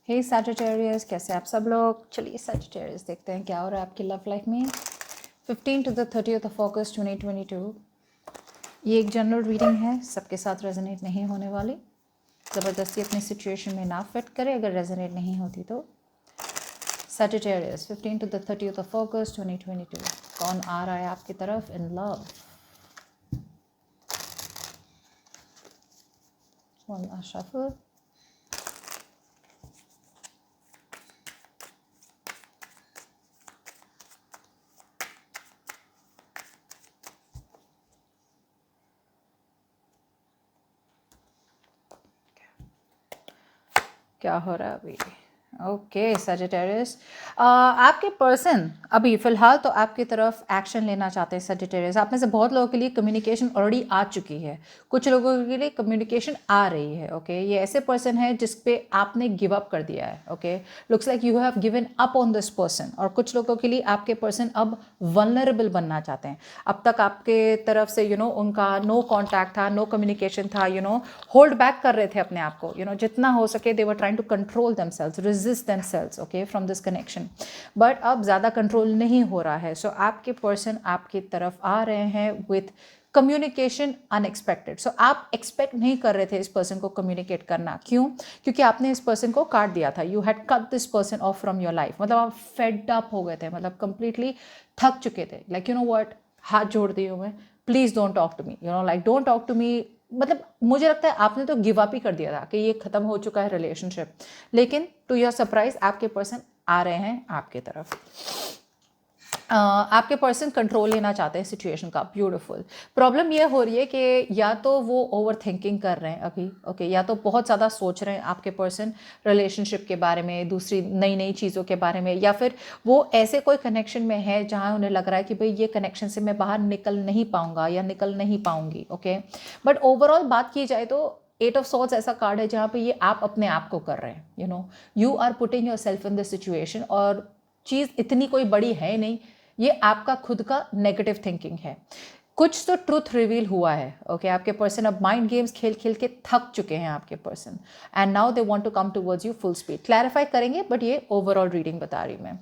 हे Sagittarius, कैसे आप सब लोग। चलिए सैजिटेरियस देखते हैं क्या हो रहा है आपकी लव लाइफ में 15 to the 30th of August 2022। ये एक जनरल रीडिंग है, सबके साथ रेजोनेट नहीं होने वाली। ज़बरदस्ती अपनी सिचुएशन में ना फिट करें अगर रेजोनेट नहीं होती तो। Sagittarius 15 to the 30th of August 2022, कौन आ रहा है आपकी तरफ इन लव? One shuffle. क्या हो रहा है अभी? ओके सैजिटेरियस, आपके पर्सन अभी फ़िलहाल तो आपकी तरफ एक्शन लेना चाहते हैं। सैजिटेरियस, आप में से बहुत लोगों के लिए कम्युनिकेशन ऑलरेडी आ चुकी है, कुछ लोगों के लिए कम्युनिकेशन आ रही है। ओके ये ऐसे पर्सन है जिस पे आपने गिव अप कर दिया है। Okay looks like you have given up on this person. और कुछ लोगों के लिए आपके पर्सन अब वल्नरेबल बनना चाहते हैं। अब तक आपके तरफ से उनका नो कॉन्टैक्ट था, नो कम्युनिकेशन था, होल्ड बैक कर रहे थे अपने आप को, जितना हो सके they were trying to control themselves, resist themselves, okay, from this connection, but अब ज़्यादा कंट्रोल नहीं हो रहा है। सो आपके पर्सन आपकी तरफ आ रहे हैं विथ कम्युनिकेशन अनएक्सपेक्टेड। सो आप एक्सपेक्ट नहीं कर रहे थे इस पर्सन को कम्युनिकेट करना। क्यों? क्योंकि आपने इस पर्सन को काट दिया था। You had cut this person of from your life. मतलब आप फेड अप हो गए थे, मतलब कंप्लीटली थक चुके थे। लाइक व्हाट, हाथ जोड़ दी हूँ मैं, please don't talk to me, like don't talk to me. मतलब मुझे लगता है आपने तो गिव अप ही कर दिया था कि ये ख़त्म हो चुका है रिलेशनशिप। लेकिन टू योर सरप्राइज आपके पर्सन आ रहे हैं आपके तरफ। आपके पर्सन कंट्रोल लेना चाहते हैं सिचुएशन का। ब्यूटीफुल। प्रॉब्लम ये हो रही है कि या तो वो ओवर थिंकिंग कर रहे हैं अभी, ओके, या तो बहुत ज़्यादा सोच रहे हैं आपके पर्सन रिलेशनशिप के बारे में, दूसरी नई नई चीज़ों के बारे में, या फिर वो ऐसे कोई कनेक्शन में है जहाँ उन्हें लग रहा है कि भाई ये कनेक्शन से मैं बाहर निकल नहीं पाऊँगा या निकल नहीं पाऊँगी। ओके बट ओवरऑल बात की जाए तो 8 ऑफ सॉर्ड्स ऐसा कार्ड है जहाँ पे ये आप अपने आप को कर रहे हैं। You are putting yourself in this situation. और चीज़ इतनी कोई बड़ी है नहीं, ये आपका खुद का नेगेटिव थिंकिंग है। कुछ तो ट्रूथ रिवील हुआ है। ओके आपके पर्सन अब माइंड गेम्स खेल खेल के थक चुके हैं आपके person, and now they want to come towards you full speed. Clarify करेंगे बट ये ओवरऑल रीडिंग बता रही मैं।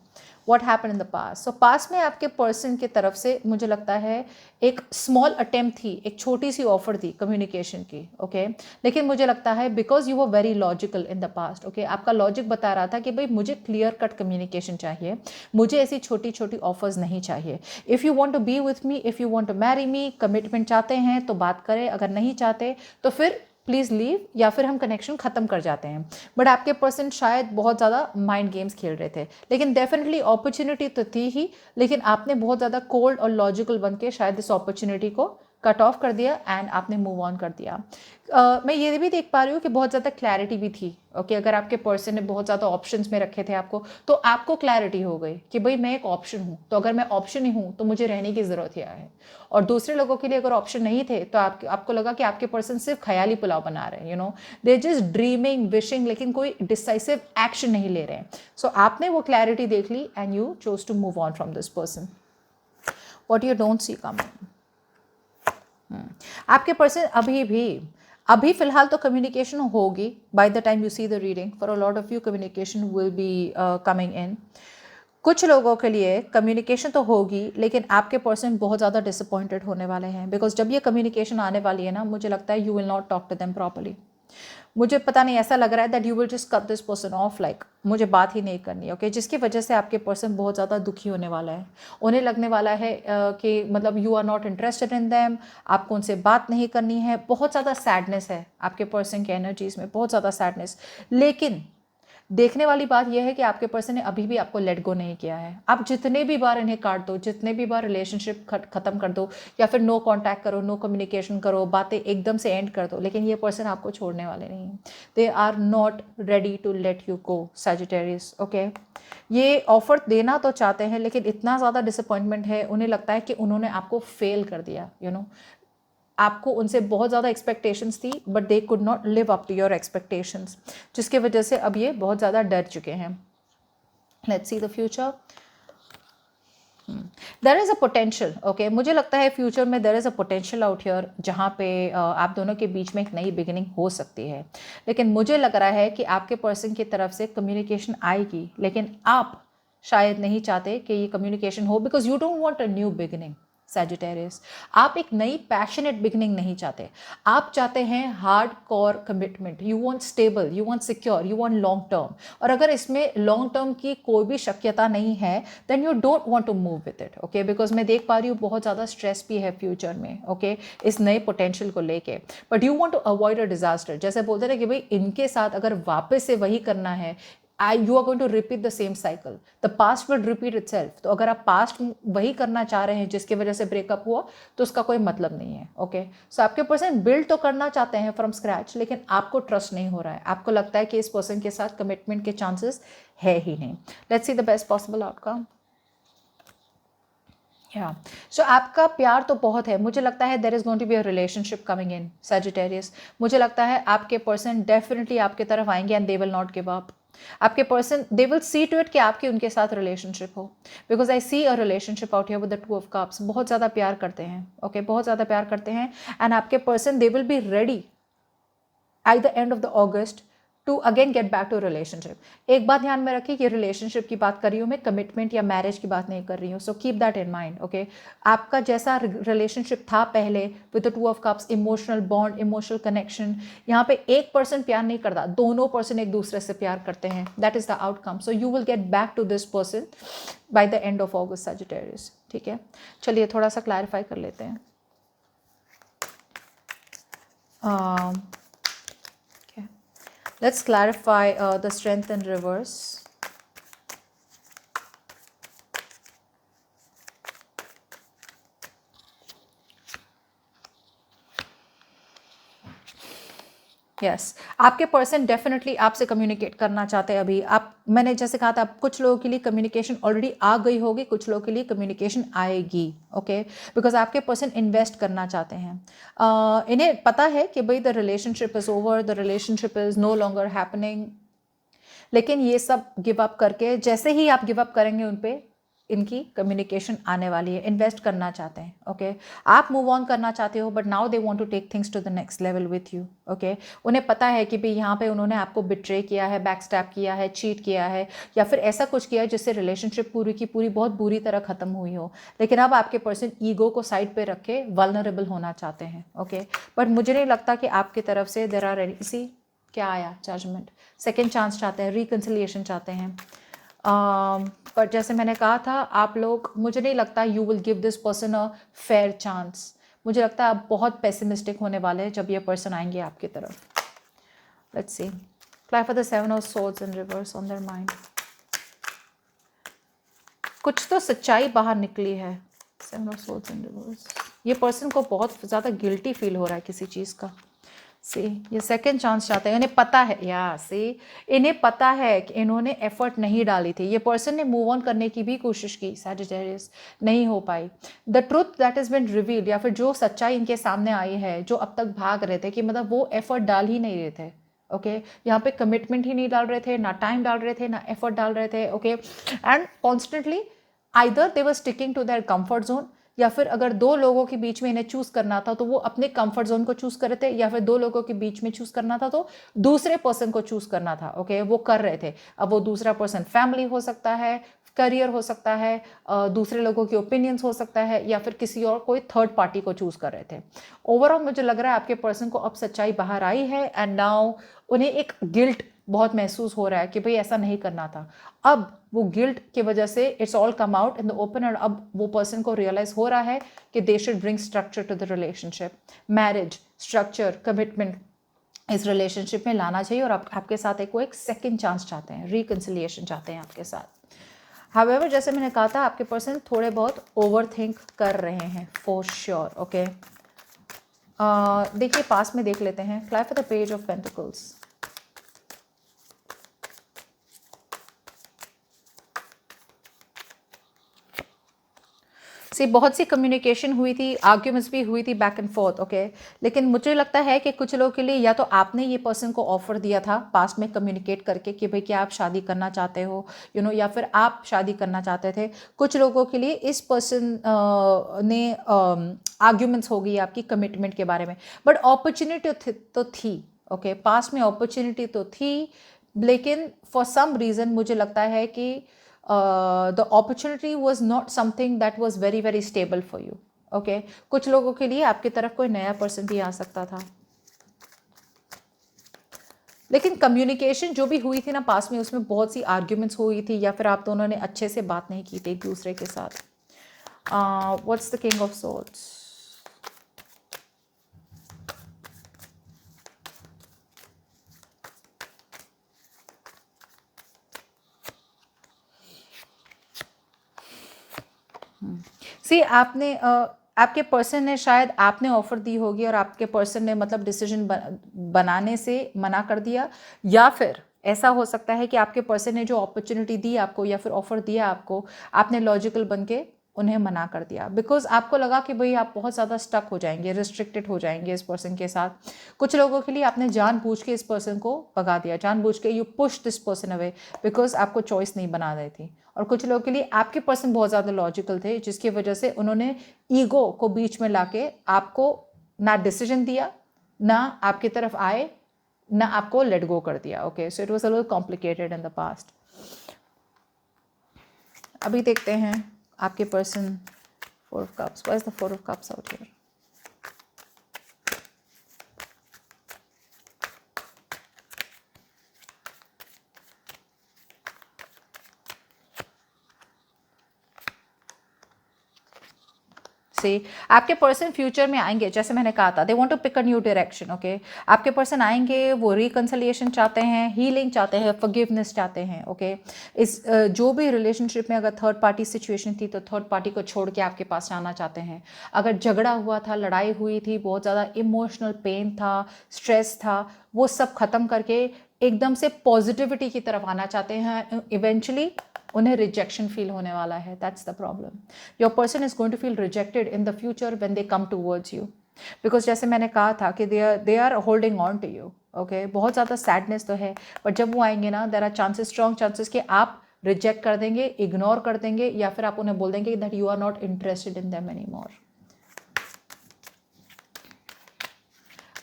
What happen in the past? So past में आपके पर्सन की तरफ से मुझे लगता है एक स्मॉल अटेम्प्ट थी, एक छोटी सी ऑफर थी कम्युनिकेशन की। ओके लेकिन मुझे लगता है because you were very logical in the past. Okay आपका लॉजिक बता रहा था कि भाई मुझे क्लियर कट कम्युनिकेशन चाहिए, मुझे ऐसी छोटी छोटी ऑफर्स नहीं चाहिए। If you want to be with me, if you want to marry me, commitment चाहते हैं तो बात करें, अगर नहीं चाहते तो फिर प्लीज़ लीव, या फिर हम कनेक्शन ख़त्म कर जाते हैं। बट आपके पर्सन शायद बहुत ज़्यादा माइंड गेम्स खेल रहे थे, लेकिन डेफिनेटली अपॉर्चुनिटी तो थी ही, लेकिन आपने बहुत ज़्यादा कोल्ड और लॉजिकल बन के शायद इस अपॉर्चुनिटी को कट ऑफ कर दिया एंड आपने मूव ऑन कर दिया। मैं ये भी देख पा रही हूँ कि बहुत ज़्यादा क्लैरिटी भी थी। ओके अगर आपके पर्सन ने बहुत ज़्यादा ऑप्शंस में रखे थे आपको, तो आपको क्लैरिटी हो गई कि भाई मैं एक ऑप्शन हूँ, तो अगर मैं ऑप्शन ही हूँ तो मुझे रहने की ज़रूरत क्या है। और दूसरे लोगों के लिए अगर ऑप्शन नहीं थे तो आपको लगा कि आपके पर्सन सिर्फ ख्याली पुलाव बना रहे हैं, दे जस्ट ड्रीमिंग, विशिंग, लेकिन कोई डिसाइसिव एक्शन नहीं ले रहे हैं। सो आपने वो क्लैरिटी देख ली and you chose to move on from this person. What you don't see coming. आपके पर्सन अभी फिलहाल तो कम्युनिकेशन होगी। By the time you see the reading, for a lot of you communication will be coming in. कुछ लोगों के लिए communication तो होगी, लेकिन आपके पर्सन बहुत ज़्यादा डिसअपॉइंटेड होने वाले हैं। बिकॉज जब ये कम्युनिकेशन आने वाली है ना, मुझे लगता है you will not talk to them properly. मुझे पता नहीं, ऐसा लग रहा है that you will just cut this person off, like मुझे बात ही नहीं करनी। ओके जिसकी वजह से आपके पर्सन बहुत ज़्यादा दुखी होने वाला है। उन्हें लगने वाला है कि मतलब you are not interested in them, आपको उनसे बात नहीं करनी है। बहुत ज़्यादा सैडनेस है आपके पर्सन के एनर्जीज़ में, बहुत ज़्यादा सैडनेस। लेकिन देखने वाली बात यह है कि आपके पर्सन ने अभी भी आपको लेट गो नहीं किया है। आप जितने भी बार इन्हें काट दो, जितने भी बार रिलेशनशिप ख़त्म कर दो, या फिर नो कांटेक्ट करो, नो कम्युनिकेशन करो, बातें एकदम से एंड कर दो, लेकिन ये पर्सन आपको छोड़ने वाले नहीं हैं। They are not ready to let you go Sagittarius. Okay ये ऑफर देना तो चाहते हैं, लेकिन इतना ज़्यादा डिसअपॉइंटमेंट है, उन्हें लगता है कि उन्होंने आपको फेल कर दिया। आपको उनसे बहुत ज़्यादा एक्सपेक्टेशंस थी, but they could not live up to your expectations, जिसके वजह से अब ये बहुत ज़्यादा डर चुके हैं। Let's see the future. There is a potential, okay, मुझे लगता है फ्यूचर में there is a potential out here जहाँ पे आप दोनों के बीच में एक नई बिगिनिंग हो सकती है। लेकिन मुझे लग रहा है कि आपके पर्सन की तरफ से कम्युनिकेशन आएगी, लेकिन आप शायद नहीं चाहते कि ये कम्युनिकेशन हो, because you don't want a new beginning Sagittarius. आप एक नई पैशनेट बिगिनिंग नहीं चाहते, आप चाहते हैं hard core commitment. You want stable, you want secure, you want long term. और अगर इसमें लॉन्ग टर्म की कोई भी शक्यता नहीं है, then you don't want to move with it, okay, because मैं देख पा रही हूँ बहुत ज़्यादा स्ट्रेस भी है फ्यूचर में, ओके, इस नए पोटेंशियल को लेके। But you want to avoid a disaster. जैसे बोलते हैं कि भाई इनके साथ अगर वापस से वही करना है, you are going to repeat the same cycle, the past will repeat itself। तो अगर आप पास्ट वही करना चाह रहे हैं जिसकी वजह से ब्रेकअप हुआ, तो उसका कोई मतलब नहीं है, ओके। सो आपके पर्सन बिल्ड तो करना चाहते हैं फ्रॉम स्क्रैच, लेकिन आपको ट्रस्ट नहीं हो रहा है, आपको लगता है कि इस पर्सन के साथ कमिटमेंट के चांसेस है ही नहीं। Let's see the best possible outcome. या सो आपका प्यार तो बहुत है, मुझे लगता है there is going to be a relationship coming in Sagittarius. मुझे लगता है आपके पर्सन डेफिनेटली आपके तरफ आएंगे and they will not give up. आपके person they will see to it कि आपकी उनके साथ रिलेशनशिप हो, because I see a relationship out here with the two of cups. बहुत ज़्यादा प्यार करते हैं, ओके, बहुत ज़्यादा प्यार करते हैं। एंड आपके person they will be ready at the end of the August to again get back to relationship. एक बात ध्यान में रखिए कि रिलेशनशिप की बात कर रही हूँ मैं, कमिटमेंट या मैरिज की बात नहीं कर रही हूँ। So keep that in mind, okay. आपका जैसा रिलेशनशिप था पहले with the two of cups, emotional bond, emotional connection, यहाँ पे एक पर्सन प्यार नहीं करता, दोनों पर्सन एक दूसरे से प्यार करते हैं। That is the outcome. So you will get back to this person by the end of August Sagittarius, ठीक है। चलिए थोड़ा सा क्लैरिफाई कर लेते हैं। Let's clarify the strength in reverse. Yes, आपके पर्सन डेफिनेटली आपसे कम्युनिकेट करना चाहते हैं अभी। आप, मैंने जैसे कहा था, कुछ लोगों के लिए कम्युनिकेशन ऑलरेडी आ गई होगी, कुछ लोगों के लिए कम्युनिकेशन आएगी, ओके, बिकॉज आपके पर्सन इन्वेस्ट करना चाहते हैं। इन्हें पता है कि भाई the relationship is over, the relationship is no longer happening. लेकिन ये सब गिव अप करके, जैसे ही आप गिव अप करेंगे उन पे, इनकी कम्युनिकेशन आने वाली है। इन्वेस्ट करना चाहते हैं, ओके। आप मूव ऑन करना चाहते हो, but now they want to take things to the next level with you, okay. उन्हें पता है कि भाई यहाँ पे उन्होंने आपको बिट्रे किया है, बैक स्टैप किया है, चीट किया है, या फिर ऐसा कुछ किया है जिससे रिलेशनशिप पूरी की पूरी बहुत बुरी तरह खत्म हुई हो। लेकिन अब आपके पर्सन ईगो को साइड पे रख के वल्नरेबल होना चाहते हैं, ओके। बट मुझे नहीं लगता कि आपकी तरफ से देयर आर एनी, सी क्या आया, जजमेंट, सेकेंड चांस चाहते हैं, रिकन्सिलिएशन चाहते हैं। पर जैसे मैंने कहा था, आप लोग, मुझे नहीं लगता you will give this person a fair chance. मुझे लगता है आप बहुत पेसिमिस्टिक होने वाले हैं जब ये पर्सन आएंगे आपकी तरफ। Let's see, clarify for the seven of swords in reverse on their mind. कुछ तो सच्चाई बाहर निकली है। Seven of swords in reverse, ये पर्सन को बहुत ज़्यादा गिल्टी फील हो रहा है किसी चीज़ का। सी, ये सेकेंड चांस चाहते हैं, इन्हें पता है, या सी, इन्हें पता है कि इन्होंने एफर्ट नहीं डाली थी। ये पर्सन ने मूव ऑन करने की भी कोशिश की सैजिटेरियस, नहीं हो पाई। The truth that is been revealed, या फिर जो सच्चाई इनके सामने आई है, जो अब तक भाग रहे थे, कि मतलब वो एफर्ट डाल ही नहीं रहे थे, ओके। यहाँ पे कमिटमेंट ही नहीं डाल रहे थे, ना टाइम डाल रहे थे, ना एफर्ट डाल रहे थे, okay. And constantly either they were sticking to their comfort zone, या फिर अगर दो लोगों के बीच में इन्हें चूज करना था तो वो अपने कंफर्ट जोन को चूज कर रहे थे, या फिर दो लोगों के बीच में चूज करना था तो दूसरे पर्सन को चूज करना था, ओके, वो कर रहे थे। अब वो दूसरा पर्सन फैमिली हो सकता है, करियर हो सकता है, दूसरे लोगों की ओपिनियंस हो सकता है, या फिर किसी और कोई थर्ड पार्टी को चूज कर रहे थे। ओवरऑल मुझे लग रहा है आपके पर्सन को अब सच्चाई बाहर आई है, एंड नाउ उन्हें एक गिल्ट बहुत महसूस हो रहा है कि भाई ऐसा नहीं करना था। अब वो गिल्ट की वजह से it's all come out in the open, और अब वो पर्सन को रियलाइज हो रहा है कि they should bring structure to the relationship. Marriage, structure, commitment इस रिलेशनशिप में लाना चाहिए, और आपके साथ एक वो एक सेकेंड चांस चाहते हैं, रिकन्सिलिएशन चाहते हैं आपके साथ। हाउएवर, जैसे मैंने कहा था, आपके पर्सन थोड़े बहुत ओवर थिंक कर रहे हैं फॉर श्योर, ओके। देखिए पास में देख लेते हैं, फ्लाई for the page of pentacles. See बहुत सी कम्युनिकेशन हुई थी, आर्ग्यूमेंट्स भी हुई थी बैक एंड फोर्थ, ओके। लेकिन मुझे लगता है कि कुछ लोगों के लिए या तो आपने ये पर्सन को ऑफर दिया था पास्ट में कम्युनिकेट करके कि भाई क्या आप शादी करना चाहते हो, या फिर आप शादी करना चाहते थे। कुछ लोगों के लिए इस पर्सन ने आर्ग्यूमेंट्स हो गई आपकी कमिटमेंट के बारे में, बट अपॉर्चुनिटी तो थी, ओके। पास्ट में अपॉर्चुनिटी तो थी, लेकिन फॉर सम रीज़न मुझे लगता है कि the opportunity was not something that was very very stable for you, okay। कुछ लोगों के लिए आपकी तरफ कोई नया पर्सन भी आ सकता था, लेकिन कम्युनिकेशन जो भी हुई थी ना पास में, उसमें बहुत सी आर्ग्यूमेंट्स हुई थी, या फिर आप दोनों ने अच्छे से बात नहीं की थी एक दूसरे के साथ। What's the king of swords? See आपने आपके पर्सन ने, शायद आपने ऑफर दी होगी और आपके पर्सन ने मतलब डिसीजन बनाने से मना कर दिया, या फिर ऐसा हो सकता है कि आपके पर्सन ने जो अपॉर्चुनिटी दी आपको या फिर ऑफर दिया आपको, आपने लॉजिकल बन के उन्हें मना कर दिया, बिकॉज आपको लगा कि भाई आप बहुत ज़्यादा स्टक हो जाएंगे, रिस्ट्रिक्टेड हो जाएंगे इस पर्सन के साथ। कुछ लोगों के लिए आपने जानबूझ के इस पर्सन को भगा दिया, जानबूझ के you push this person away because आपको चॉइस नहीं बना रहे थी। और कुछ लोगों के लिए आपके पर्सन बहुत ज़्यादा लॉजिकल थे, जिसकी वजह से उन्होंने ईगो को बीच में लाके आपको ना डिसीजन दिया, ना आपकी तरफ आए, ना आपको लेट गो कर दिया, okay. So it was a little complicated in the past. अभी देखते हैं आपके person, 4 of Cups, why is the 4 of Cups out here? से आपके पर्सन फ्यूचर में आएंगे, जैसे मैंने कहा था, they want to pick a new direction, okay. आपके पर्सन आएंगे, वो रिकंसिलिएशन चाहते हैं, हीलिंग चाहते हैं, फॉरगिवनेस चाहते हैं, ओके। इस जो भी रिलेशनशिप में अगर थर्ड पार्टी सिचुएशन थी तो थर्ड पार्टी को छोड़ के आपके पास आना चाहते हैं। अगर झगड़ा हुआ था, लड़ाई हुई थी, बहुत ज़्यादा इमोशनल पेन था, स्ट्रेस था, वो सब खत्म करके एकदम से पॉजिटिविटी की तरफ आना चाहते हैं। इवेंचुअली उन्हें रिजेक्शन फील होने वाला है, that's the problem. Your person is going to feel rejected in the future when they come towards you, because जैसे मैंने कहा था कि they are holding on to you, okay. बहुत ज़्यादा सैडनेस तो है, बट जब वो आएंगे ना, there are chances, strong chances कि आप रिजेक्ट कर देंगे, इग्नोर कर देंगे, या फिर आप उन्हें बोल देंगे that you are not interested in them any more.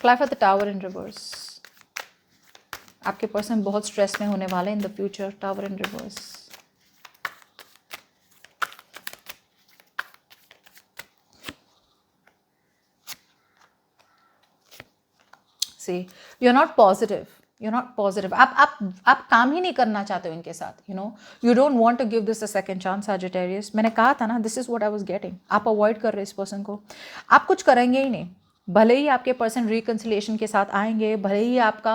Clarify of the tower in reverse. आपके पर्सन बहुत स्ट्रेस में होने वाले in the future, tower in reverse. See, you're not positive. You're not positive. आप काम ही नहीं करना चाहते हो इनके साथ, you don't want to give this a second chance, Sagittarius। मैंने कहा था ना, this is what I was getting। आप अवॉइड कर रहे हैं इस पर्सन को, आप कुछ करेंगे ही नहीं। भले ही आपके पर्सन रिकंसिलिएशन के साथ आएंगे, भले ही आपका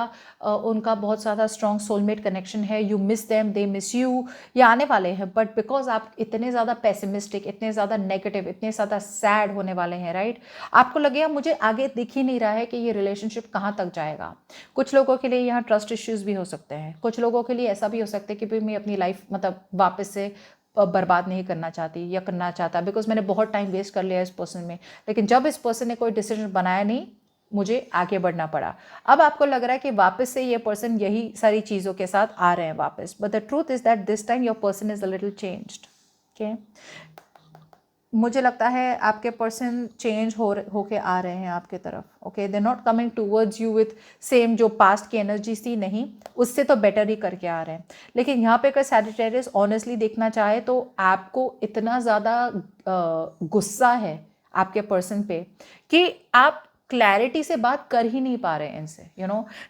उनका बहुत ज़्यादा स्ट्रॉन्ग सोलमेट कनेक्शन है, you miss them, they miss you, ये आने वाले हैं, बट बिकॉज आप इतने ज़्यादा पेसिमिस्टिक, इतने ज़्यादा नेगेटिव, इतने ज़्यादा सैड होने वाले हैं, राइट। आपको लगेगा मुझे आगे दिख ही नहीं रहा है कि ये रिलेशनशिप कहाँ तक जाएगा। कुछ लोगों के लिए यहाँ ट्रस्ट इश्यूज़ भी हो सकते हैं, कुछ लोगों के लिए ऐसा भी हो सकता है कि भाई मैं अपनी लाइफ मतलब वापस से बर्बाद नहीं करना चाहती या करना चाहता, बिकॉज मैंने बहुत टाइम वेस्ट कर लिया इस पर्सन में, लेकिन जब इस पर्सन ने कोई डिसीजन बनाया नहीं, मुझे आगे बढ़ना पड़ा। अब आपको लग रहा है कि वापस से ये पर्सन यही सारी चीज़ों के साथ आ रहे हैं वापस, but the truth is that this time your person is a little changed, okay. मुझे लगता है आपके पर्सन चेंज होके आ रहे हैं आपके तरफ, okay. They not coming towards you with same जो पास्ट की एनर्जीज थी, नहीं, उससे तो बेटर ही करके आ रहे हैं। लेकिन यहाँ पे अगर सैजिटेरियस ऑनेस्टली देखना चाहे तो आपको इतना ज़्यादा गुस्सा है आपके पर्सन पे कि आप क्लैरिटी से बात कर ही नहीं पा रहे हैं इनसे,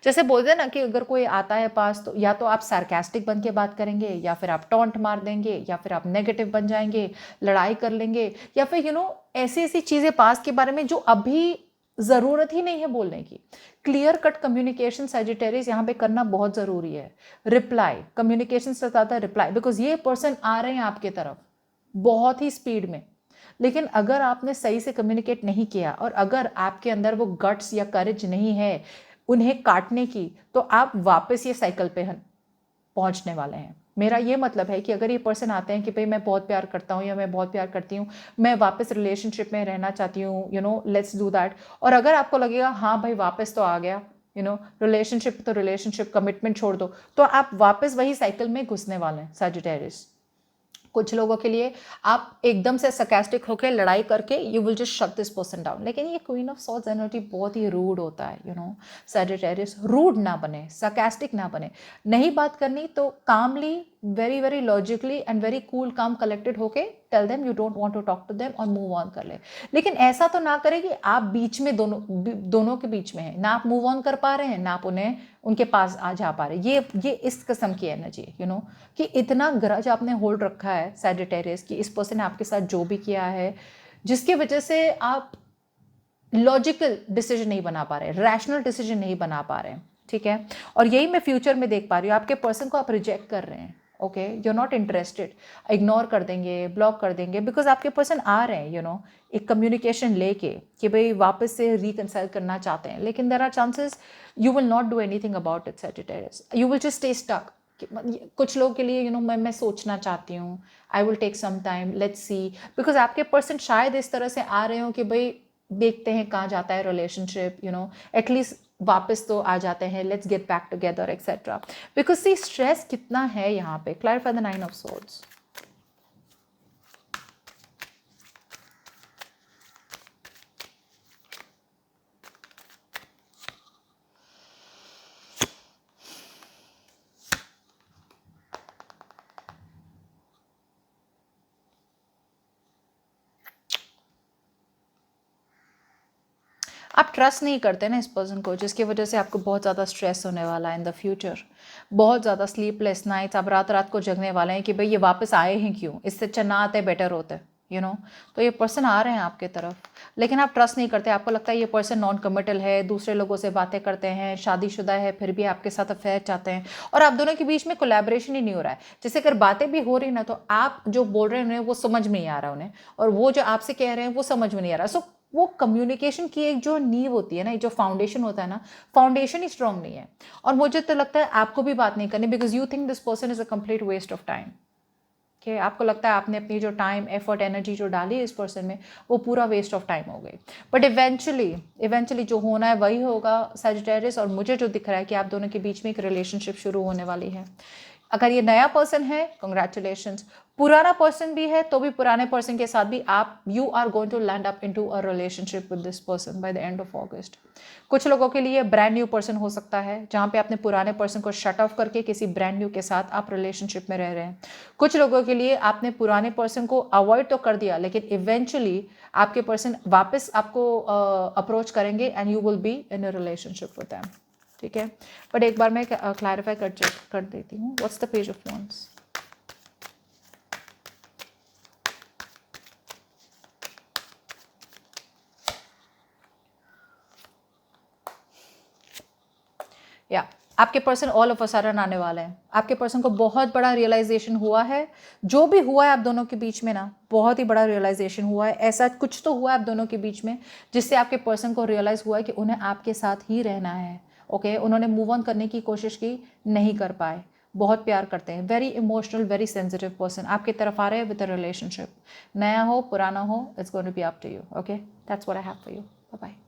जैसे बोलते हैं ना कि अगर कोई आता है पास तो या तो आप सार्केस्टिक बन के बात करेंगे, या फिर आप टॉन्ट मार देंगे, या फिर आप नेगेटिव बन जाएंगे, लड़ाई कर लेंगे, या फिर ऐसी ऐसी चीज़ें पास के बारे में जो अभी ज़रूरत ही नहीं है बोलने की। क्लियर कट कम्युनिकेशन सैजिटेरियस यहाँ पे करना बहुत ज़रूरी है। रिप्लाई, कम्युनिकेशन से ज़्यादा रिप्लाई, बिकॉज ये पर्सन आ रहे हैं आपके तरफ बहुत ही स्पीड में, लेकिन अगर आपने सही से कम्युनिकेट नहीं किया और अगर आपके अंदर वो गट्स या करेज नहीं है उन्हें काटने की, तो आप वापस ये साइकिल पे पहुंचने वाले हैं। मेरा ये मतलब है कि अगर ये पर्सन आते हैं कि भाई मैं बहुत प्यार करता हूँ या मैं बहुत प्यार करती हूँ, मैं वापस रिलेशनशिप में रहना चाहती हूँ, you know let's do that, और अगर आपको लगेगा हाँ भाई वापस तो आ गया, यू नो रिलेशनशिप तो रिलेशनशिप, कमिटमेंट छोड़ दो, तो आप वापस वही साइकिल में घुसने वाले हैं सजिटेरियस। कुछ लोगों के लिए आप एकदम से सरकास्टिक होकर लड़ाई करके you will just shut this person down, लेकिन ये क्वीन ऑफ सॉर्ड्स एनर्जी बहुत ही रूड होता है, यू नो सजिटेरियस। रूड ना बने, सरकास्टिक ना बने, नहीं बात करनी तो calmly, very very logically and very cool calm collected होके tell them you don't want to talk to them और मूव ऑन कर ले। लेकिन ऐसा तो ना करें कि आप बीच में दोनों के बीच में हैं, ना आप मूव ऑन कर पा रहे हैं ना आप उन्हें उनके पास आ जा पा रहे। ये इस किस्म की एनर्जी, यू नो कि इतना ग्रज आपने होल्ड रखा है सैजिटेरियस कि इस पर्सन ने आपके साथ जो भी किया है, जिसकी वजह से आप लॉजिकल डिसीजन नहीं बना पा रहे, रैशनल डिसीजन नहीं बना पा रहे, ठीक है। और यही मैं फ्यूचर में देख पा रही हूँ, आपके पर्सन को आप रिजेक्ट कर रहे हैं, okay, you are not interested, ignore कर देंगे, ब्लॉक कर देंगे, बिकॉज आपके पर्सन आ रहे हैं, यू नो एक कम्युनिकेशन लेके कि भाई वापस से रिकनसाइल करना चाहते हैं, लेकिन there are chances you will not do anything about it Sagittarius, you will just stay stuck. कुछ लोगों के लिए यू नो मैं सोचना चाहती हूँ, I will take some time, let's see, because आपके पर्सन शायद इस तरह से आ रहे हो कि भाई देखते हैं कहाँ जाता है रिलेशनशिप, यू नो एटलीस्ट वापस तो आ जाते हैं, let's get back together etcetera, because see stress कितना है यहाँ पे। Clarify the 9 of swords. आप ट्रस्ट नहीं करते ना इस पर्सन को, जिसकी वजह से आपको बहुत ज़्यादा स्ट्रेस होने वाला है इन द फ्यूचर, बहुत ज़्यादा स्लीपलेस नाइट्स, आप रात रात को जगने वाले हैं कि भाई ये वापस आए हैं क्यों, इससे अच्छा ना आते बेटर होते, यू नो। तो ये पर्सन आ रहे हैं आपके तरफ, लेकिन आप ट्रस्ट नहीं करते, आपको लगता है ये पर्सन नॉन कमिटल है, दूसरे लोगों से बातें करते हैं, शादीशुदा है, फिर भी आपके साथ अफेयर चाहते हैं, और आप दोनों के बीच में कोलैबोरेशन ही नहीं हो रहा है। जैसे अगर बातें भी हो रही ना तो आप जो बोल रहे हैं उन्हें वो समझ में नहीं आ रहा उन्हें, और वो जो आपसे कह रहे हैं वो समझ में नहीं आ रहा। सो वो कम्युनिकेशन की एक जो नींव होती है ना, जो फाउंडेशन होता है ना, फाउंडेशन ही स्ट्रांग नहीं है। और मुझे तो लगता है आपको भी बात नहीं करनी, because you think this person is a complete waste of time. कि आपको लगता है आपने अपनी जो टाइम, एफर्ट, एनर्जी जो डाली इस पर्सन में वो पूरा वेस्ट ऑफ टाइम हो गई। बट इवेंचुअली जो होना है वही होगा सैजिटेरियस, और मुझे जो दिख रहा है कि आप दोनों के बीच में एक रिलेशनशिप शुरू होने वाली है। अगर ये नया पर्सन है कंग्रेचुलेशंस, पुराना पर्सन भी है तो भी पुराने पर्सन के साथ भी आप you are going to land up into a relationship with this person by the end of August. कुछ लोगों के लिए ब्रांड न्यू पर्सन हो सकता है, जहाँ पे आपने पुराने पर्सन को शट ऑफ करके किसी ब्रांड न्यू के साथ आप रिलेशनशिप में रह रहे हैं। कुछ लोगों के लिए आपने पुराने पर्सन को अवॉइड तो कर दिया, लेकिन इवेंचुअली आपके पर्सन वापस आपको अप्रोच करेंगे and you will be in a relationship with them, ठीक है। बट एक बार मैं क्लैरिफाई कर देती हूँ। What's the page of wands? या आपके person all of a sudden आने वाले हैं। आपके पर्सन को बहुत बड़ा रियलाइजेशन हुआ है, जो भी हुआ है आप दोनों के बीच में ना, बहुत ही बड़ा रियलाइजेशन हुआ है। ऐसा कुछ तो हुआ है आप दोनों के बीच में जिससे आपके पर्सन को रियलाइज हुआ है कि उन्हें आपके साथ ही रहना है, ओके। उन्होंने मूव ऑन करने की कोशिश की, नहीं कर पाए। बहुत प्यार करते हैं, very emotional, very sensitive person आपकी तरफ आ रहे हैं विद अ रिलेशनशिप। नया हो पुराना हो, it's going to be up to you, okay. That's what I have for you. Bye bye.